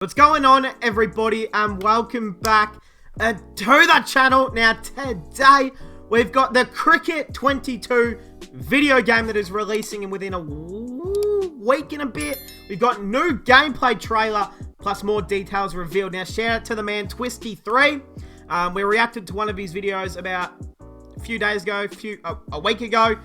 What's going on, everybody, and welcome back to the channel. Now today we've got the Cricket 22 video game that is releasing within a week and a bit. We've got new gameplay trailer plus more details revealed. Now shout out to the man Twisty3. We reacted to one of his videos about a few days ago, a week ago.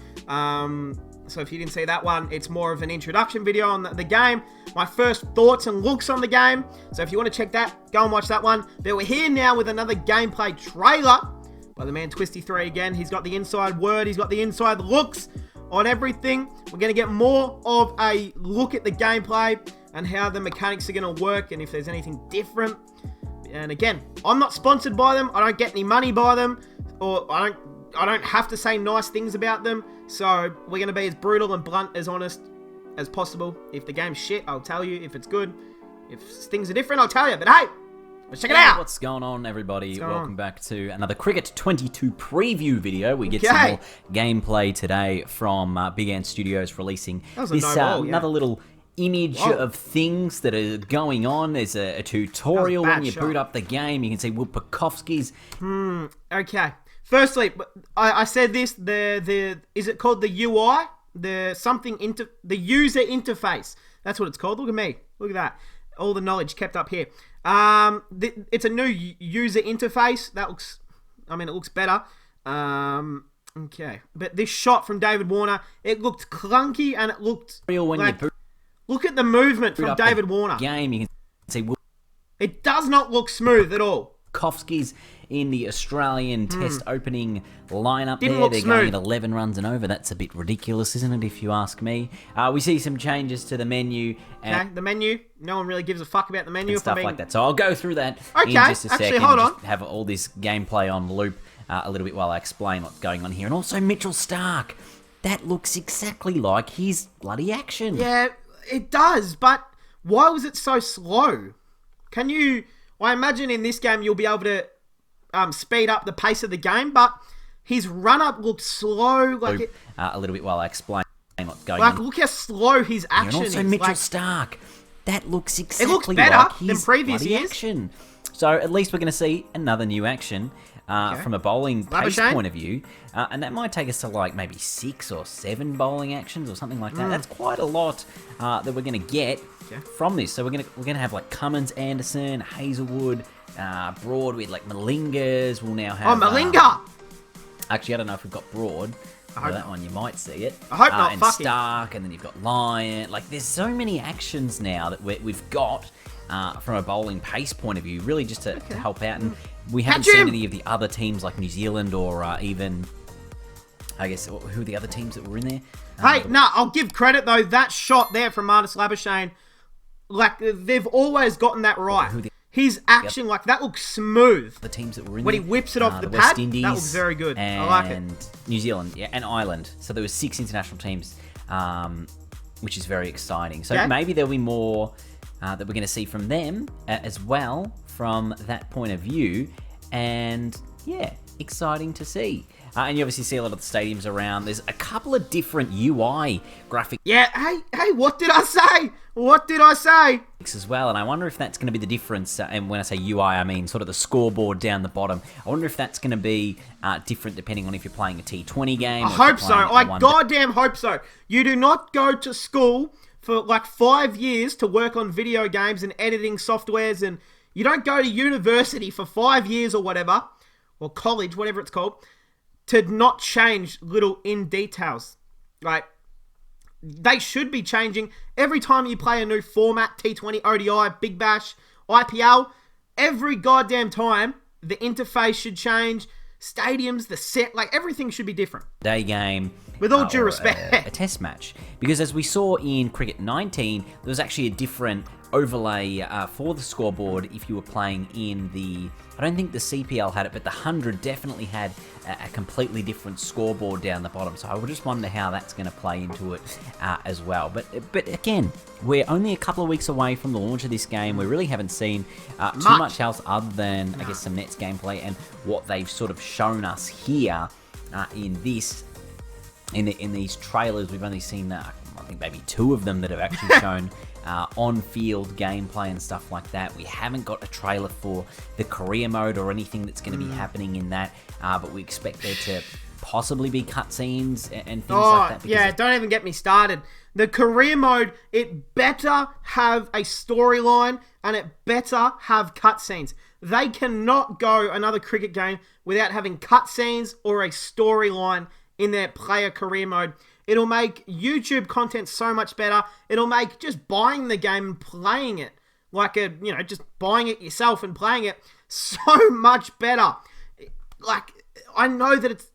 So if you didn't see that one, it's more of an introduction video on the game. My first thoughts and looks on the game. So if you want to check that, go and watch that one. But we're here now with another gameplay trailer by the man Twisty3 again. He's got the inside word. He's got the inside looks on everything. We're going to get more of a look at the gameplay and how the mechanics are going to work and if there's anything different. And again, I'm not sponsored by them. I don't get any money by them. Or I don't have to say nice things about them. So we're going to be as brutal and blunt, as honest as possible. If the game's shit, I'll tell you. If it's good, if things are different, I'll tell you. But hey, let's check it out. What's going on, everybody? Welcome back to another Cricket 22 preview video. We get some more gameplay today from Big Ant Studios releasing this another little image of things that are going on. There's a tutorial when you boot up the game. You can see Will Pekowski's. Okay. Firstly, I said this, is it called the UI? The user interface. That's what it's called. Look at me. Look at that. All the knowledge kept up here. It's a new user interface. That looks, it looks better. Okay. But this shot from David Warner, it looked clunky and it looked like, look at the movement from David Warner. Game, you can see it does not look smooth at all. Pekowski's in the Australian Test opening lineup. They're going at 11 runs and over. That's a bit ridiculous, isn't it, if you ask me? We see some changes to the menu. Okay, the menu. No one really gives a fuck about the menu. And stuff like that. So I'll go through that in just a second. Hold on. Just have all this gameplay on loop a little bit while I explain what's going on here. And also Mitchell Starc. That looks exactly like his bloody action. Yeah, it does. But why was it so slow? Can you... I imagine in this game you'll be able to speed up the pace of the game, but his run-up looks slow. Like a little bit while I explain what's going on. Like, look how slow his action is. And also Mitchell Starc. That looks exactly it looks better like his than previous years. Action. So at least we're going to see another new action from a bowling pace point of view. And that might take us to like maybe 6 or 7 bowling actions or something like that. That's quite a lot that we're going to get from this. So we're gonna have like Cummins, Anderson, Hazelwood, Broad with like Malingas. We'll now have... Oh, Malinga! Actually, I don't know if we've got Broad. That one, you might see it. I hope not. And Starc, and then you've got Lyon. Like, there's so many actions now that we've got from a bowling pace point of view, really just to help out. And we haven't seen any of the other teams like New Zealand or even, I guess, who are the other teams that were in there? Hey, no, I'll give credit, though. That shot there from Marnus Labuschagne, like, they've always gotten that right. His action, like, that looks smooth. The teams that were in when there. he whips it off the West pad, Indies, that looks very good. I like it. And New Zealand, and Ireland. So there were 6 international teams, which is very exciting. So maybe there'll be more that we're going to see from them as well from that point of view. And yeah, exciting to see. And you obviously see a lot of the stadiums around. There's a couple of different UI graphics. Yeah, hey, what did I say? What did I say? As well, and I wonder if that's going to be the difference. And when I say UI, I mean sort of the scoreboard down the bottom. I wonder if that's going to be different depending on if you're playing a T20 game. I hope so. I goddamn hope so. You do not go to school for like 5 years to work on video games and editing softwares, and you don't go to university for 5 years or whatever, or college, whatever it's called, to not change little details. Like, they should be changing every time you play a new format, T20, ODI, Big Bash, IPL. Every goddamn time, the interface should change. Stadiums, the set, like, everything should be different. Day game. With all due respect. A test match. Because as we saw in Cricket 19, there was actually a different overlay for the scoreboard if you were playing in the... I don't think the CPL had it, but the 100 definitely had a completely different scoreboard down the bottom. So I would just wonder how that's going to play into it as well. But again, we're only a couple of weeks away from the launch of this game. We really haven't seen too much else other than, I guess, some Nets gameplay and what they've sort of shown us here in this... In these trailers. We've only seen, I think, maybe 2 of them that have actually shown on-field gameplay and stuff like that. We haven't got a trailer for the career mode or anything that's going to be happening in that, but we expect there to possibly be cutscenes and things like that. Yeah, don't even get me started. The career mode, it better have a storyline and it better have cutscenes. They cannot go another cricket game without having cutscenes or a storyline in their player career mode. It'll make YouTube content so much better. It'll make just buying the game and playing it, just buying it yourself and playing it so much better. Like, I know that it's,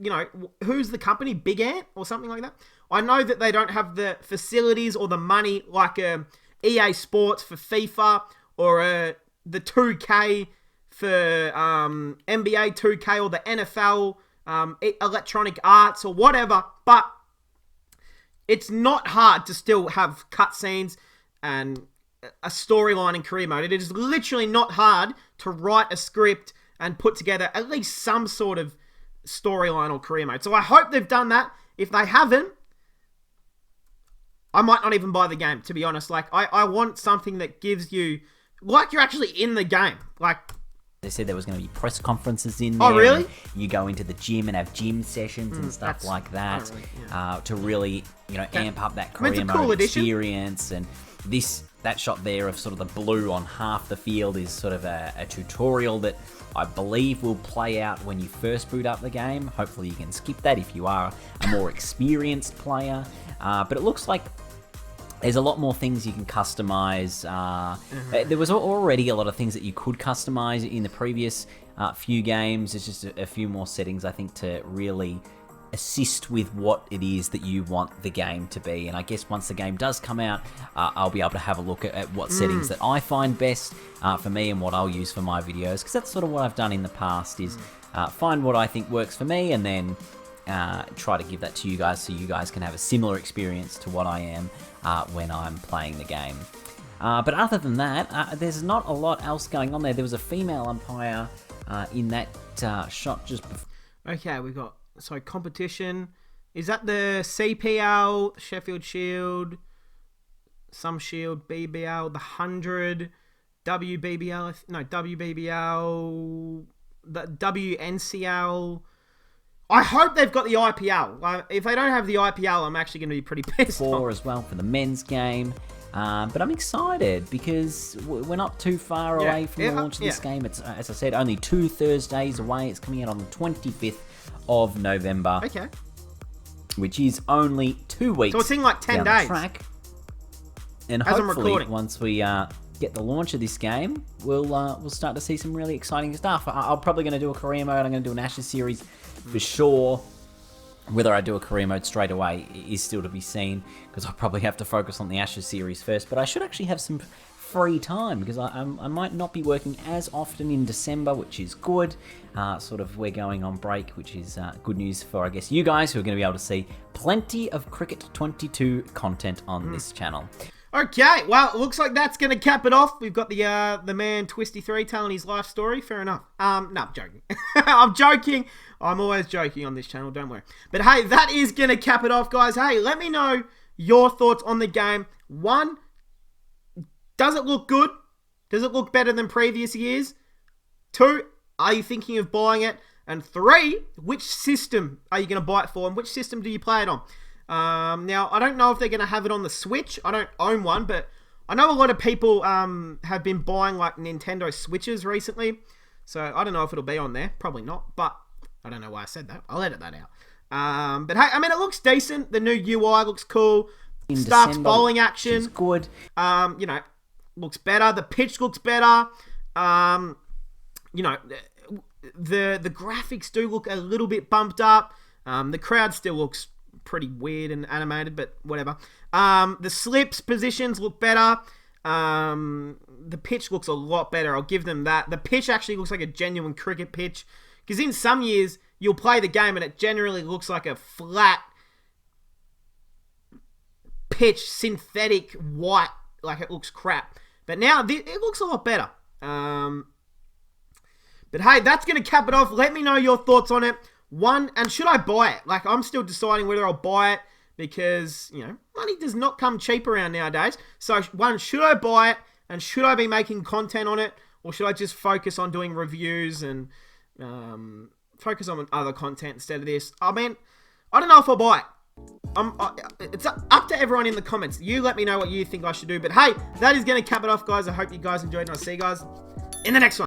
who's the company? Big Ant or something like that? I know that they don't have the facilities or the money like EA Sports for FIFA or the 2K for NBA 2K or the NFL, Electronic Arts or whatever, but it's not hard to still have cutscenes and a storyline in career mode. It is literally not hard to write a script and put together at least some sort of storyline or career mode. So I hope they've done that. If they haven't, I might not even buy the game, to be honest. Like, I want something that gives you, like you're actually in the game. Like, they said there was going to be press conferences in there. Oh, really? You go into the gym and have gym sessions and stuff like that to really, amp up that career mode experience. And that shot there of sort of the blue on half the field is sort of a tutorial that I believe will play out when you first boot up the game. Hopefully you can skip that if you are a more experienced player. But it looks like there's a lot more things you can customize. There was already a lot of things that you could customize in the previous few games. There's just a few more settings, I think, to really assist with what it is that you want the game to be. And I guess once the game does come out, I'll be able to have a look at what settings that I find best for me and what I'll use for my videos. Because that's sort of what I've done in the past is find what I think works for me and then try to give that to you guys so you guys can have a similar experience to what I am when I'm playing the game. But other than that, there's not a lot else going on there. There was a female umpire in that shot just before. Okay, we've got, competition. Is that the CPL, Sheffield Shield, some Shield, BBL, the 100, WBBL, WBBL, the WNCL. I hope they've got the IPL. If they don't have the IPL, I'm actually going to be pretty pissed off. As well for the men's game. But I'm excited because we're not too far away from the launch of this game. It's, as I said, only 2 Thursdays away. It's coming out on the 25th of November. Okay. Which is only 2 weeks. So it's in like 10 down days. The track. And hopefully, once we get the launch of this game, we'll start to see some really exciting stuff. I'm probably going to do a career mode. I'm going to do an Ashes series for sure. Whether I do a career mode straight away is still to be seen, because I'll probably have to focus on the Ashes series first. But I should actually have some free time, because I might not be working as often in December, which is good. We're going on break, which is good news for, I guess, you guys who are going to be able to see plenty of Cricket 22 content on this channel. Okay, well, it looks like that's going to cap it off. We've got the man Twisty3 telling his life story. Fair enough. No, I'm joking. I'm joking. I'm always joking on this channel, don't worry. But hey, that is going to cap it off, guys. Hey, let me know your thoughts on the game. 1, does it look good? Does it look better than previous years? 2, are you thinking of buying it? And 3, which system are you going to buy it for? And which system do you play it on? Now, I don't know if they're going to have it on the Switch. I don't own one, but I know a lot of people have been buying like Nintendo Switches recently. So I don't know if it'll be on there. Probably not, but I don't know why I said that. I'll edit that out. But hey, I mean, it looks decent. The new UI looks cool. Starts bowling action. It's good. Looks better. The pitch looks better. The graphics do look a little bit bumped up. The crowd still looks pretty weird and animated, but whatever. The slips positions look better. The pitch looks a lot better. I'll give them that. The pitch actually looks like a genuine cricket pitch, because in some years you'll play the game and it generally looks like a flat pitch, synthetic white, like it looks crap. But now it looks a lot better. But hey, that's going to cap it off. Let me know your thoughts on it. 1, and should I buy it? Like, I'm still deciding whether I'll buy it, because, you know, money does not come cheap around nowadays. So, one, should I buy it, and should I be making content on it, or should I just focus on doing reviews and focus on other content instead of this? I mean, I don't know if I'll buy it. It's up to everyone in the comments. You let me know what you think I should do. But hey, that is going to cap it off, guys. I hope you guys enjoyed, and I'll see you guys in the next one.